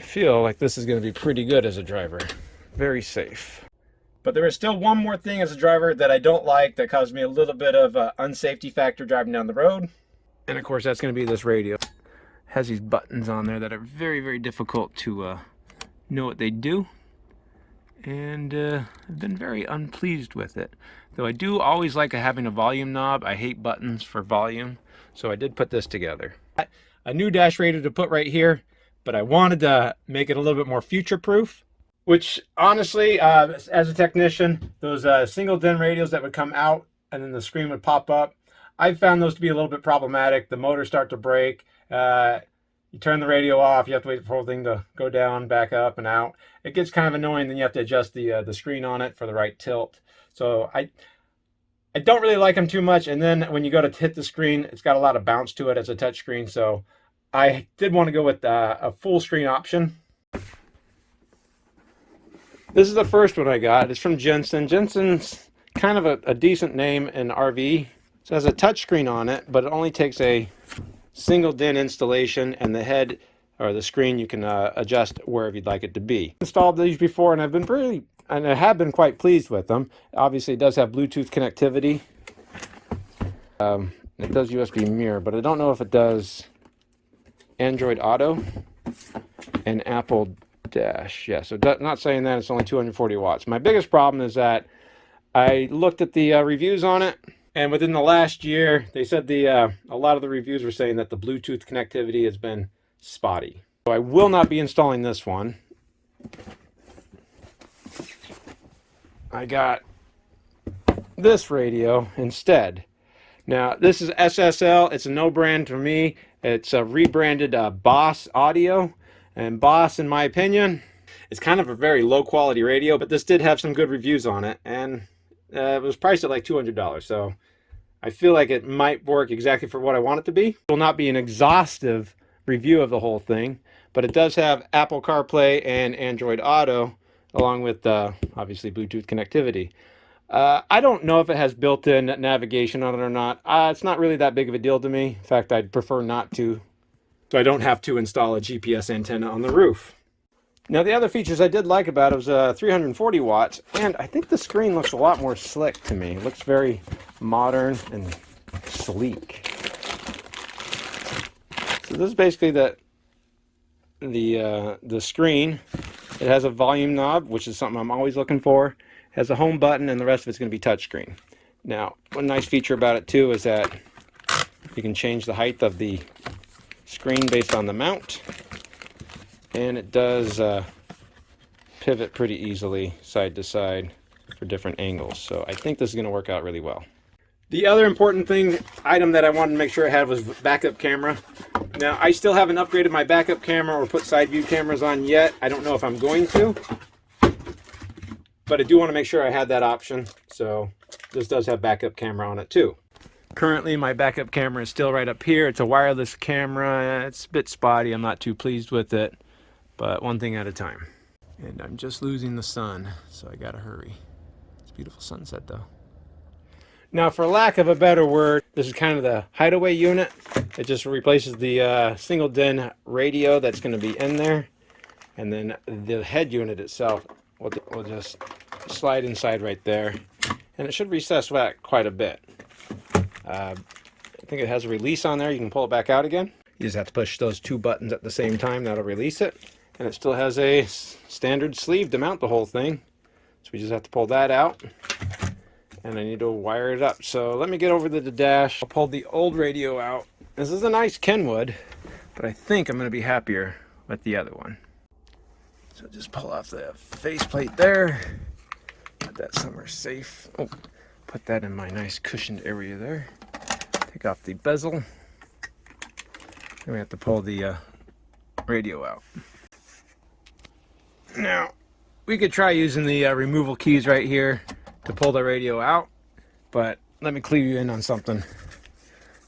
feel like this is going to be pretty good as a driver. Very safe. But there is still one more thing as a driver that I don't like that causes me a little bit of unsafety factor driving down the road. And of course that's going to be this radio. It has these buttons on there that are very, very difficult to know what they do. And I've been very unpleased with it. Though I do always like having a volume knob. I hate buttons for volume. So I did put this together. A new dash radio to put right here, but I wanted to make it a little bit more future-proof. Which honestly, as a technician, those single DIN radios that would come out and then the screen would pop up, I found those to be a little bit problematic. The motors start to break. You turn the radio off, you have to wait for the whole thing to go down, back up and out. It gets kind of annoying, then you have to adjust the screen on it for the right tilt. So I don't really like them too much, and then when you go to hit the screen, it's got a lot of bounce to it as a touch screen, so I did want to go with a full screen option. This is the first one I got. It's from Jensen. Jensen's kind of a decent name in RV. So it has a touch screen on it, but it only takes a single DIN installation, and the head or the screen you can adjust wherever you'd like it to be. Installed these before, and I have been quite pleased with them. Obviously, it does have Bluetooth connectivity. It does USB mirror, but I don't know if it does Android Auto and Apple Dash. Yeah, so not saying that it's only 240 watts. My biggest problem is that I looked at the reviews on it, and within the last year, they said a lot of the reviews were saying that the Bluetooth connectivity has been spotty. So I will not be installing this one. I got this radio instead. Now, this is SSL. It's a no brand for me. It's a rebranded Boss Audio. And Boss, in my opinion, is kind of a very low quality radio, but this did have some good reviews on it, and it was priced at like $200. So I feel like it might work exactly for what I want it to be. It will not be an exhaustive review of the whole thing, but it does have Apple CarPlay and Android Auto, along with obviously Bluetooth connectivity. I don't know if it has built-in navigation on it or not. It's not really that big of a deal to me. In fact, I'd prefer not to, so I don't have to install a GPS antenna on the roof. Now, the other features I did like about it was 340 watts, and I think the screen looks a lot more slick to me. It looks very modern and sleek. So this is basically the screen. It has a volume knob, which is something I'm always looking for. It has a home button, and the rest of it's going to be touchscreen. Now, one nice feature about it too is that you can change the height of the screen based on the mount, and it does pivot pretty easily side to side for different angles. So I think this is going to work out really well. The other important item that I wanted to make sure I had was backup camera. Now, I still haven't upgraded my backup camera or put side view cameras on yet. I don't know if I'm going to, but I do want to make sure I had that option. So this does have backup camera on it too. Currently, my backup camera is still right up here. It's a wireless camera. It's a bit spotty. I'm not too pleased with it, but one thing at a time. And I'm just losing the sun, so I gotta hurry. It's a beautiful sunset though. Now, for lack of a better word, this is kind of the hideaway unit. It just replaces the single DIN radio that's going to be in there. And then the head unit itself will just slide inside right there. And it should recess back quite a bit. I think it has a release on there. You can pull it back out again. You just have to push those two buttons at the same time. That'll release it. And it still has a standard sleeve to mount the whole thing. So we just have to pull that out. And I need to wire it up. So let me get over to the dash. I'll pull the old radio out. This is a nice Kenwood, but I think I'm going to be happier with the other one. So just pull off the faceplate there. Put that somewhere safe. Oh, put that in my nice cushioned area there. Take off the bezel. Then we have to pull the radio out. Now, we could try using the removal keys right here to pull the radio out, but let me clue you in on something.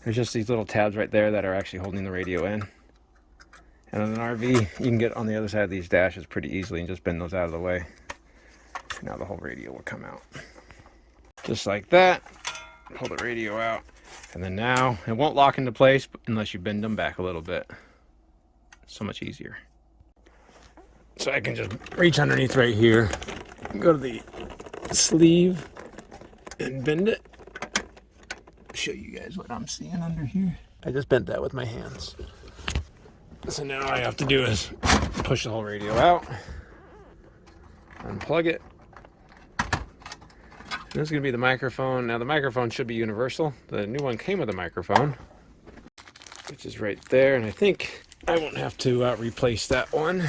There's just these little tabs right there that are actually holding the radio in. And on an RV, you can get on the other side of these dashes pretty easily and just bend those out of the way. Now the whole radio will come out. Just like that. Pull the radio out. And then now, it won't lock into place unless you bend them back a little bit. So much easier. So I can just reach underneath right here, go to the sleeve and bend it. Show you guys what I'm seeing under here. I just bent that with my hands. So now all I have to do is push the whole radio out, unplug it. This is going to be the microphone. Now the microphone should be universal. The new one came with a microphone, which is right there. And I think I won't have to replace that one.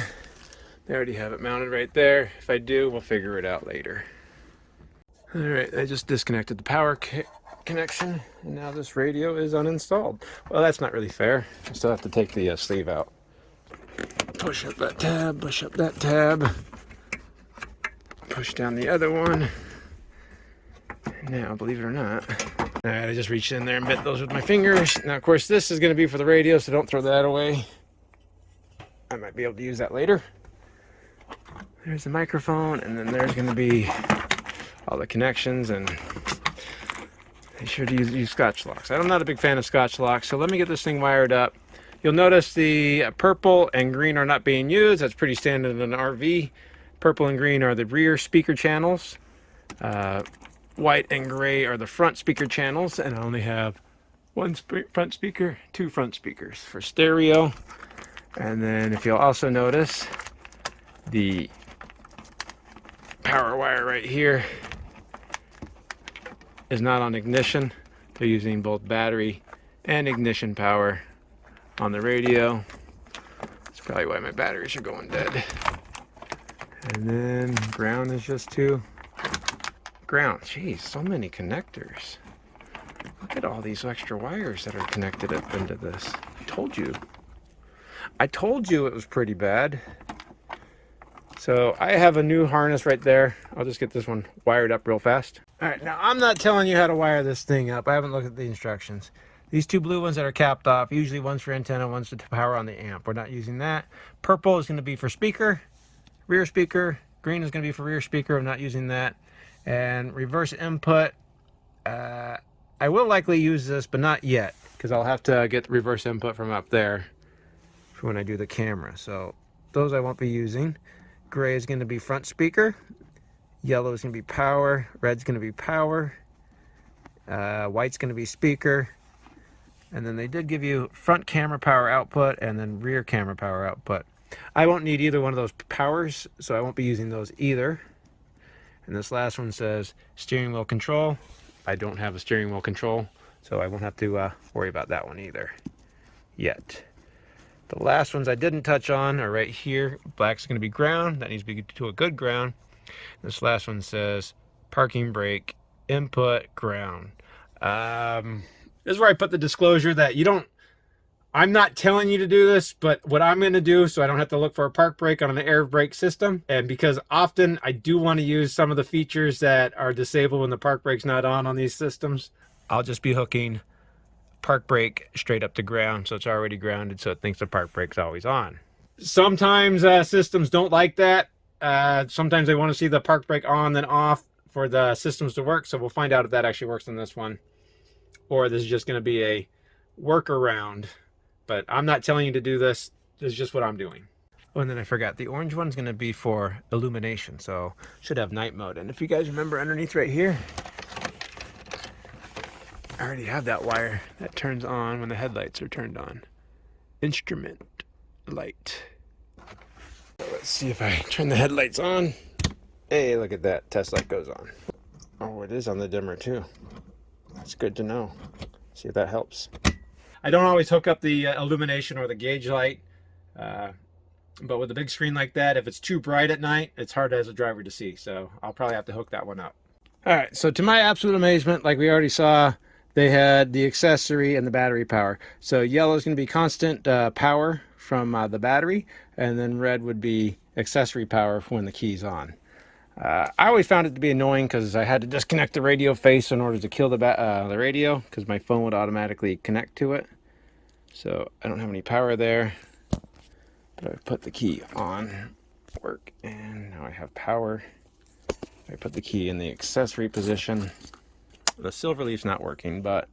They already have it mounted right there. If I do, we'll figure it out later. All right, I just disconnected the power connection, and now this radio is uninstalled. Well, that's not really fair. I still have to take the sleeve out. Push up that tab, push up that tab. Push down the other one. Now, believe it or not, all right, I just reached in there and bent those with my fingers. Now, of course, this is going to be for the radio, so don't throw that away. I might be able to use that later. There's the microphone, and then there's going to be all the connections, and they should use Scotch locks. I'm not a big fan of Scotch locks, so let me get this thing wired up. You'll notice the purple and green are not being used. That's pretty standard in an RV. Purple and green are the rear speaker channels. White and gray are the front speaker channels, and I only have one front speaker, two front speakers for stereo. And then if you'll also notice, the power wire right here is not on ignition. They're using both battery and ignition power on the radio. That's probably why my batteries are going dead. And then ground is just to ground. Jeez, so many connectors. Look at all these extra wires that are connected up into this. I told you it was pretty bad. So I have a new harness right there. I'll just get this one wired up real fast. All right, now I'm not telling you how to wire this thing up. I haven't looked at the instructions. These two blue ones that are capped off, usually one's for antenna, one's to power on the amp. We're not using that. Purple is going to be for speaker, rear speaker. Green is going to be for rear speaker. I'm not using that. And reverse input, I will likely use this, but not yet, because I'll have to get the reverse input from up there for when I do the camera. So those I won't be using. Gray is going to be front speaker. Yellow is going to be power. Red's going to be power. White's going to be speaker. And then they did give you front camera power output and then rear camera power output. I won't need either one of those powers, so I won't be using those either. And this last one says steering wheel control. I don't have a steering wheel control, so I won't have to worry about that one either yet. The last ones I didn't touch on are right here. Black's going to be ground. That needs to be to a good ground. This last one says parking brake, input, ground. This is where I put the disclosure that I'm not telling you to do this, but what I'm going to do so I don't have to look for a park brake on an air brake system, and because often I do want to use some of the features that are disabled when the park brake's not on these systems, I'll just be hooking park brake straight up to ground, so it's already grounded, so it thinks the park brake's always on. Sometimes systems don't like that. Sometimes they want to see the park brake on then off for the systems to work, so we'll find out if that actually works on this one, or this is just going to be a workaround. But I'm not telling you to do this. This is just what I'm doing. Oh, and then I forgot. The orange one's going to be for illumination. So should have night mode. And if you guys remember underneath right here, I already have that wire that turns on when the headlights are turned on. Instrument light. So let's see if I turn the headlights on. Hey, look at that. Test light goes on. Oh, it is on the dimmer too. That's good to know. See if that helps. I don't always hook up the illumination or the gauge light, but with a big screen like that, if it's too bright at night, it's hard as a driver to see, so I'll probably have to hook that one up. All right, so to my absolute amazement, like we already saw, they had the accessory and the battery power. So yellow is going to be constant power from the battery, and then red would be accessory power when the key's on. I always found it to be annoying because I had to disconnect the radio face in order to kill the radio, because my phone would automatically connect to it. So I don't have any power there, but I put the key on work, and now I have power. I put the key in the accessory position. The silver leaf's not working, but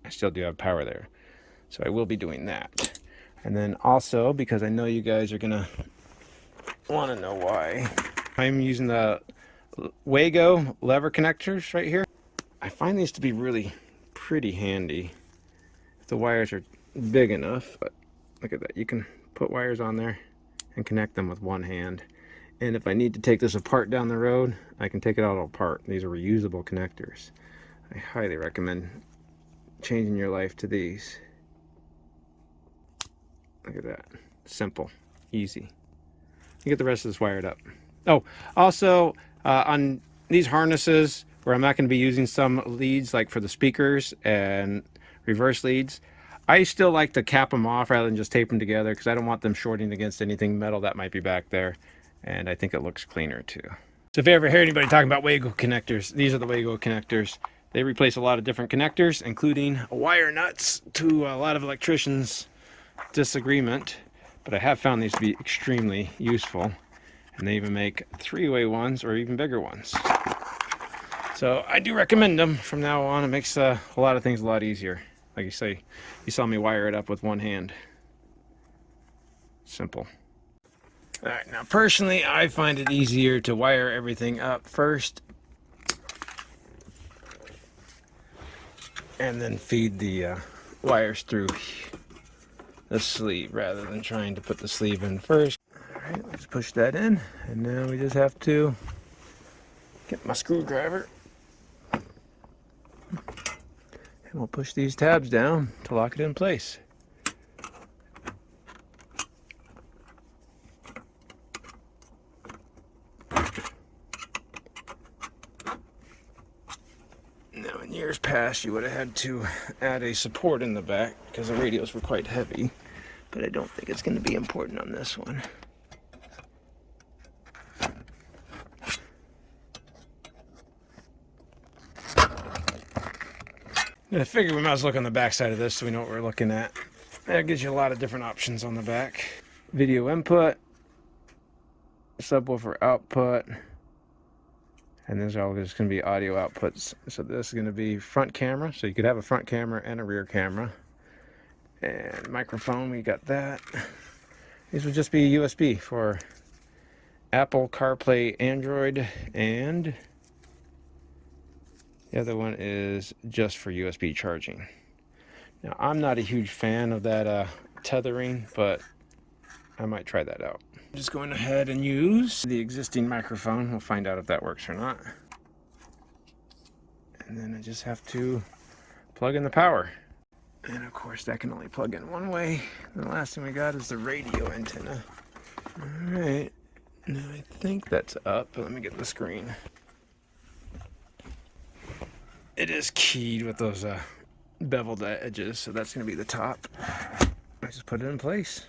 I still do have power there, so I will be doing that. And then also, because I know you guys are gonna want to know why. I'm using the Wago lever connectors right here. I find these to be really pretty handy if the wires are big enough. But look at that, you can put wires on there and connect them with one hand. And if I need to take this apart down the road, I can take it all apart. These are reusable connectors. I highly recommend changing your life to these. Look at that, simple, easy. You get the rest of this wired up. Oh, also on these harnesses where I'm not going to be using some leads like for the speakers and reverse leads, I still like to cap them off rather than just tape them together because I don't want them shorting against anything metal that might be back there, and I think it looks cleaner too. So if you ever hear anybody talking about Wago connectors, these are the Wago connectors. They replace a lot of different connectors, including wire nuts, to a lot of electricians' disagreement, but I have found these to be extremely useful, and they even make three-way ones or even bigger ones. So I do recommend them from now on. It makes a lot of things a lot easier. Like you say, you saw me wire it up with one hand. Simple. All right, now personally, I find it easier to wire everything up first and then feed the wires through the sleeve rather than trying to put the sleeve in first. All right, let's push that in, and now we just have to get my screwdriver. And we'll push these tabs down to lock it in place. Now in years past you would have had to add a support in the back because the radios were quite heavy, but I don't think it's going to be important on this one. I figured we might as well look on the back side of this so we know what we're looking at. That gives you a lot of different options on the back. Video input, subwoofer output, and these are all just going to be audio outputs. So this is going to be front camera, so you could have a front camera and a rear camera. And microphone, we got that. These would just be USB for Apple CarPlay, Android, and the other one is just for USB charging. Now, I'm not a huge fan of that tethering, but I might try that out. I'm just going ahead and use the existing microphone. We'll find out if that works or not. And then I just have to plug in the power. And of course, that can only plug in one way. And the last thing we got is the radio antenna. All right, now I think that's up, but let me get the screen. It is keyed with those beveled edges, so that's going to be the top. I just put it in place.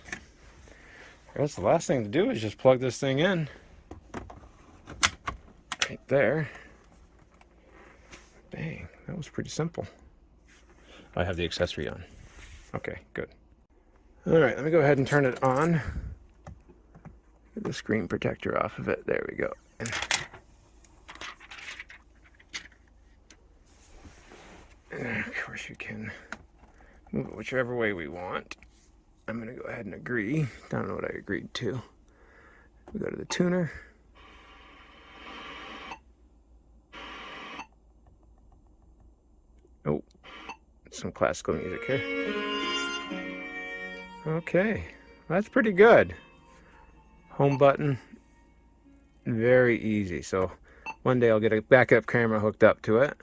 I guess the last thing to do is just plug this thing in. Right there. Dang, that was pretty simple. I have the accessory on. Okay, good. All right, let me go ahead and turn it on. Get the screen protector off of it. There we go. And of course you can move it whichever way we want. I'm going to go ahead and agree. I don't know what I agreed to. We go to the tuner. Oh, some classical music here. Okay, that's pretty good. Home button, very easy. So one day I'll get a backup camera hooked up to it.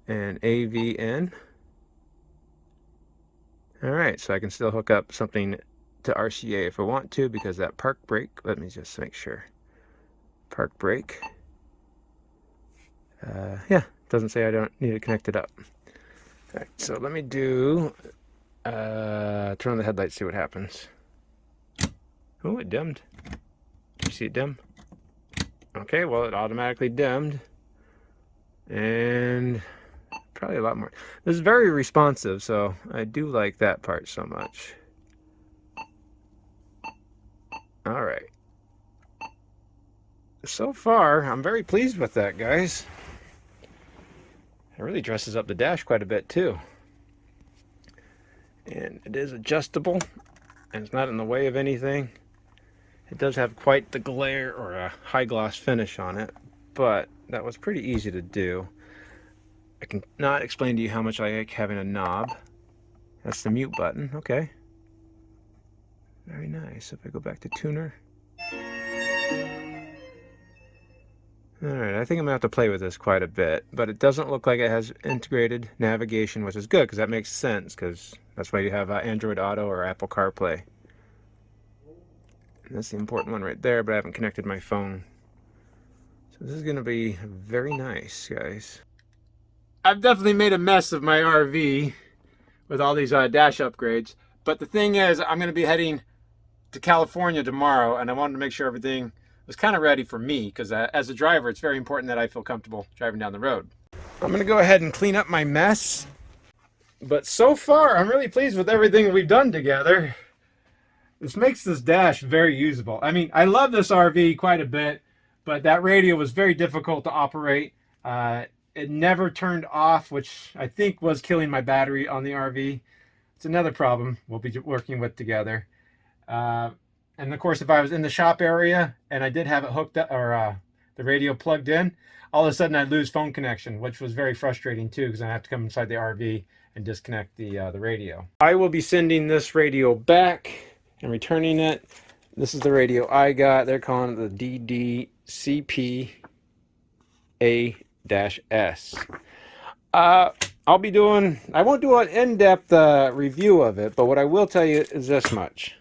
And AV in. All right, so I can still hook up something to RCA if I want to, because that park brake, let me just make sure. Park brake. Yeah, doesn't say I don't need to connect it up. All right, so let me do, turn on the headlights, see what happens. Oh, it dimmed. Did you see it dim? Okay, well, it automatically dimmed. And probably a lot more. This is very responsive, so I do like that part so much. All right. So far, I'm very pleased with that, guys. It really dresses up the dash quite a bit, too. And it is adjustable, and it's not in the way of anything. It does have quite the glare or a high gloss finish on it, but that was pretty easy to do. I can not explain to you how much I like having a knob. That's the mute button. Okay. Very nice. If I go back to tuner. Alright, I think I'm going to have to play with this quite a bit, but it doesn't look like it has integrated navigation, which is good, because that makes sense, because that's why you have Android Auto or Apple CarPlay. And that's the important one right there, but I haven't connected my phone. So this is going to be very nice, guys. I've definitely made a mess of my RV with all these dash upgrades, but the thing is, I'm going to be heading to California tomorrow, and I wanted to make sure everything was kind of ready for me, because as a driver, it's very important that I feel comfortable driving down the road. I'm going to go ahead and clean up my mess, but so far, I'm really pleased with everything we've done together. This makes this dash very usable. I mean, I love this RV quite a bit, but that radio was very difficult to operate. It never turned off, which I think was killing my battery on the RV. It's another problem we'll be working with together. And of course, if I was in the shop area and I did have it hooked up, or the radio plugged in, all of a sudden I'd lose phone connection, which was very frustrating too, because I have to come inside the RV and disconnect the radio. I will be sending this radio back and returning it. This is the radio I got. They're calling it the DDCP-A-S. I'll be doing, I won't do an in-depth review of it, but what I will tell you is this much.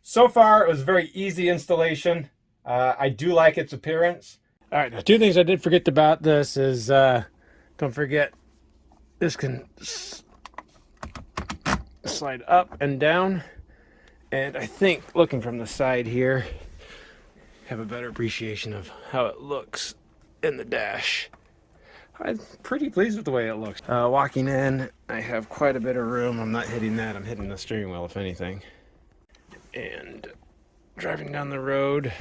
So far, it was a very easy installation. I do like its appearance. All right, now 2 things I did forget about this is, don't forget, this can slide up and down. And I think, looking from the side here, have a better appreciation of how it looks in the dash. I'm pretty pleased with the way it looks. Walking in, I have quite a bit of room. I'm not hitting that, I'm hitting the steering wheel, if anything. And driving down the road,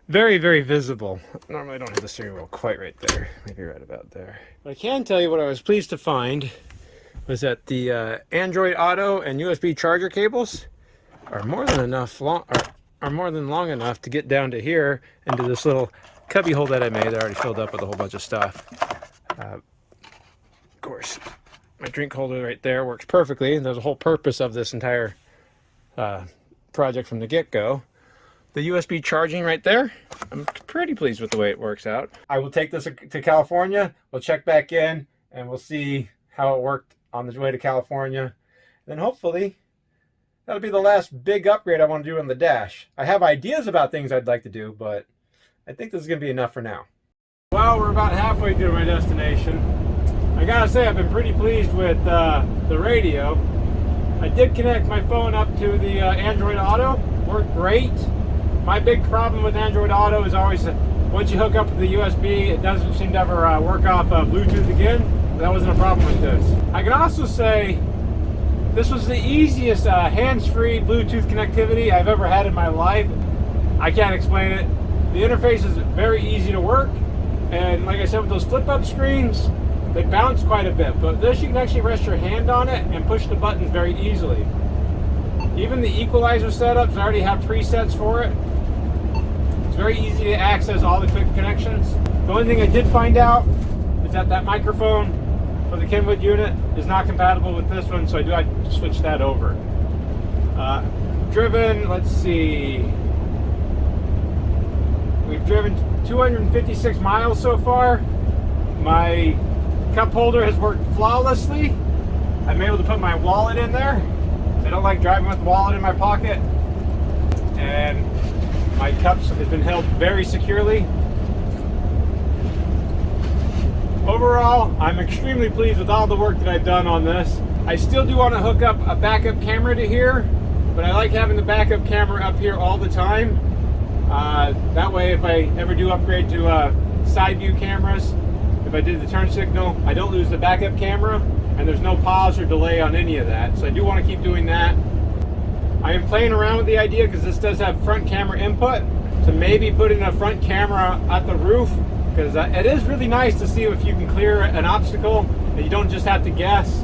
very, very visible. Normally I don't have the steering wheel quite right there, maybe right about there. But I can tell you what I was pleased to find was that the Android Auto and USB charger cables are more than long enough to get down to here into this little cubby hole that I made. They're already filled up with a whole bunch of stuff. Of course, my drink holder right there works perfectly. There's a whole purpose of this entire project from the get-go. The USB charging right there, I'm pretty pleased with the way it works out. I will take this to California. We'll check back in and we'll see how it worked on the way to California. Then hopefully that'll be the last big upgrade I want to do on the dash. I have ideas about things I'd like to do, but I think this is going to be enough for now. Well, we're about halfway to my destination. I gotta say, I've been pretty pleased with the radio. I did connect my phone up to the Android Auto. Worked great. My big problem with Android Auto is always once you hook up with the USB, it doesn't seem to ever work off Bluetooth again. That wasn't a problem with this. I can also say this was the easiest hands-free Bluetooth connectivity I've ever had in my life. I can't explain it. The interface is very easy to work. And like I said, with those flip-up screens, they bounce quite a bit. But this, you can actually rest your hand on it and push the buttons very easily. Even the equalizer setups, I already have presets for it. It's very easy to access all the quick connections. The only thing I did find out is that that microphone for the Kenwood unit is not compatible with this one, so I do have to switch that over. Driven, let's see. We've driven 256 miles so far. My cup holder has worked flawlessly. I'm able to put my wallet in there. I don't like driving with the wallet in my pocket. And my cups have been held very securely. Overall, I'm extremely pleased with all the work that I've done on this. I still do want to hook up a backup camera to here, but I like having the backup camera up here all the time. That way, if I ever do upgrade to side view cameras, if I did the turn signal, I don't lose the backup camera, and there's no pause or delay on any of that. So I do want to keep doing that. I am playing around with the idea, because this does have front camera input, to maybe put in a front camera at the roof, because it is really nice to see if you can clear an obstacle and you don't just have to guess.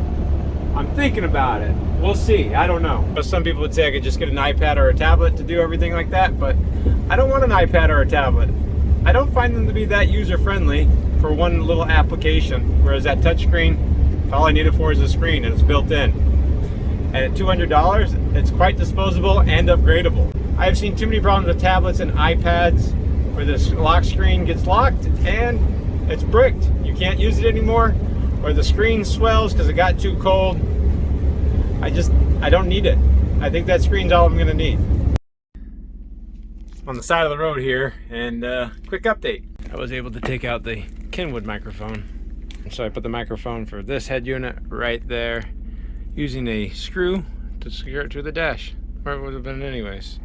I'm thinking about it. We'll see. I don't know. Some people would say I could just get an iPad or a tablet to do everything like that, but I don't want an iPad or a tablet. I don't find them to be that user-friendly for one little application, whereas that touchscreen, all I need it for is a screen and it's built in. And at $200, it's quite disposable and upgradable. I've seen too many problems with tablets and iPads where this lock screen gets locked and it's bricked. You can't use it anymore, or the screen swells because it got too cold. I don't need it. I think that screen's all I'm gonna need. On the side of the road here, and quick update. I was able to take out the Kenwood microphone. So I put the microphone for this head unit right there, using a screw to secure it to the dash, where it would have been anyways.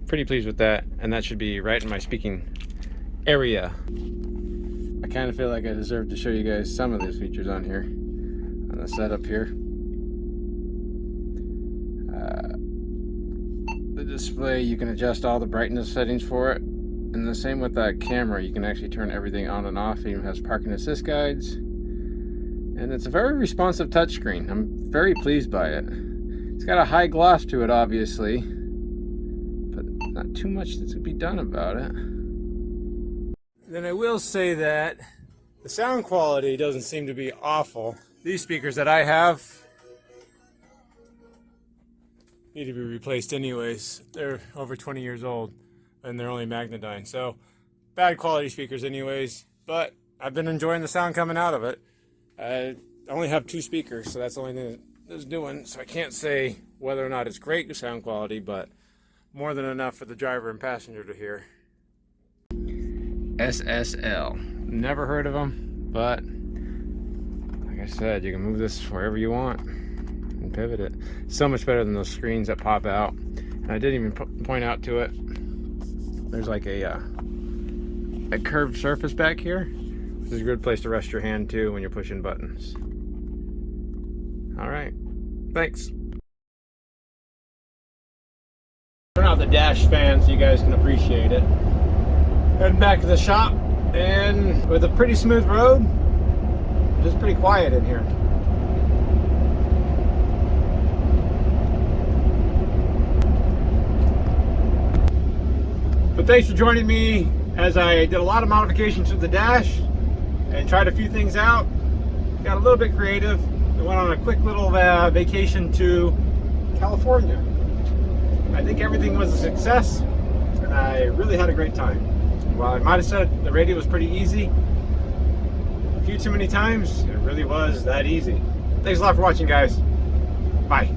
Pretty pleased with that, and that should be right in my speaking area. I kind of feel like I deserve to show you guys some of these features on here, on the setup here. The display, you can adjust all the brightness settings for it, and the same with that camera. You can actually turn everything on and off. It even has parking assist guides, and it's a very responsive touchscreen. I'm very pleased by it. It's got a high gloss to it, obviously, but not too much to be done about it. Then I will say that the sound quality doesn't seem to be awful. These speakers that I have need to be replaced anyways. They're over 20 years old and they're only Magnedyne, so bad quality speakers anyways, but I've been enjoying the sound coming out of it. I only have 2 speakers, so that's the only thing that it's doing, so I can't say whether or not it's great sound quality, but more than enough for the driver and passenger to hear. SSL. Never heard of them, but like I said, you can move this wherever you want and pivot it. So much better than those screens that pop out. And I didn't even point out to it, there's like a curved surface back here. This is a good place to rest your hand too when you're pushing buttons. All right, thanks. Turn out the dash fan so you guys can appreciate it. Heading back to the shop, and with a pretty smooth road, just pretty quiet in here. But thanks for joining me as I did a lot of modifications to the dash and tried a few things out. Got a little bit creative. We went on a quick little vacation to California. I think everything was a success, and I really had a great time. While I might have said the radio was pretty easy, a few too many times, it really was that easy. Thanks a lot for watching, guys. Bye.